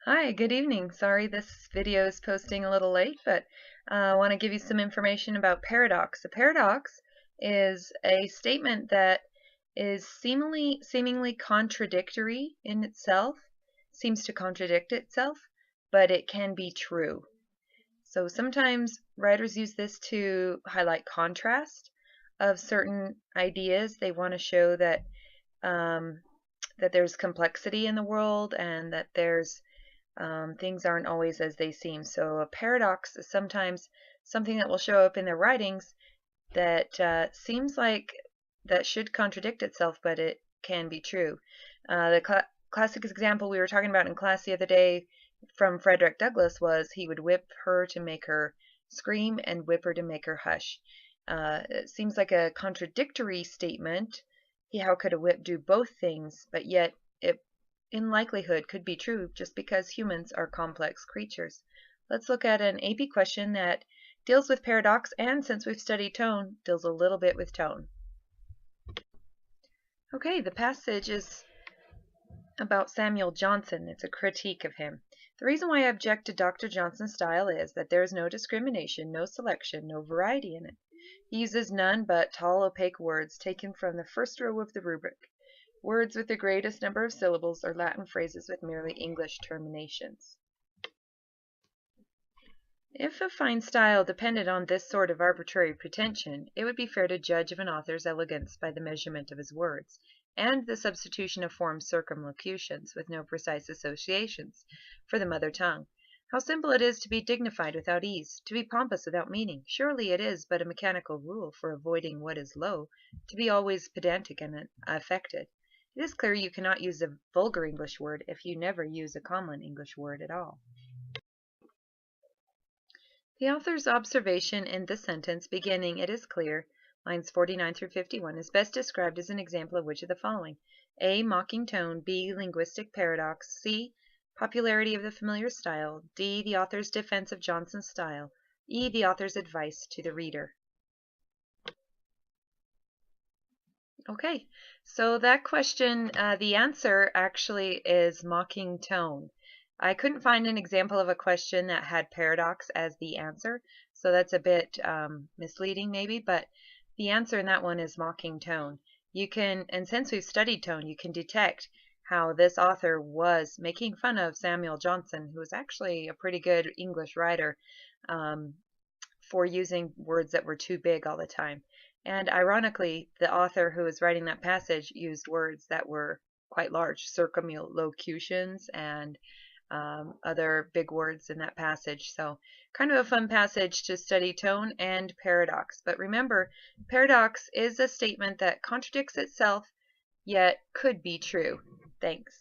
Hi, good evening. Sorry this video is posting a little late, but I want to give you some information about paradox. A paradox is a statement that is seemingly contradictory in itself, seems to contradict itself, but it can be true. So sometimes writers use this to highlight contrast of certain ideas. They want to show that that there's complexity in the world and that there's things aren't always as they seem. So a paradox is sometimes something that will show up in their writings that seems like that should contradict itself, but it can be true. The classic example we were talking about in class the other day from Frederick Douglass was he would whip her to make her scream and whip her to make her hush. It seems like a contradictory statement. How could a whip do both things, but yet it in likelihood could be true just because humans are complex creatures. Let's look at an AP question that deals with paradox, and since we've studied tone, deals a little bit with tone. Okay, the passage is about Samuel Johnson. It's a critique of him. The reason why I object to Dr. Johnson's style is that there is no discrimination, no selection, no variety in it. He uses none but tall, opaque words taken from the first row of the rubric. Words with the greatest number of syllables or Latin phrases with merely English terminations. If a fine style depended on this sort of arbitrary pretension, it would be fair to judge of an author's elegance by the measurement of his words, and the substitution of formed circumlocutions, with no precise associations, for the mother tongue. How simple it is to be dignified without ease, to be pompous without meaning. Surely it is but a mechanical rule for avoiding what is low, to be always pedantic and affected. It is clear you cannot use a vulgar English word if you never use a common English word at all. The author's observation in this sentence, beginning "it is clear," lines 49 through 51, is best described as an example of which of the following: A. Mocking tone. B. Linguistic paradox. C. Popularity of the familiar style. D. The author's defense of Johnson's style. E. The author's advice to the reader. Okay, so that question, the answer actually is mocking tone. I couldn't find an example of a question that had paradox as the answer, so that's a bit misleading maybe, but the answer in that one is mocking tone. You can, and since we've studied tone, you can detect how this author was making fun of Samuel Johnson, who was actually a pretty good English writer, for using words that were too big all the time. And ironically, the author who was writing that passage used words that were quite large, circumlocutions and other big words in that passage. So kind of a fun passage to study tone and paradox. But remember, paradox is a statement that contradicts itself, yet could be true. Thanks.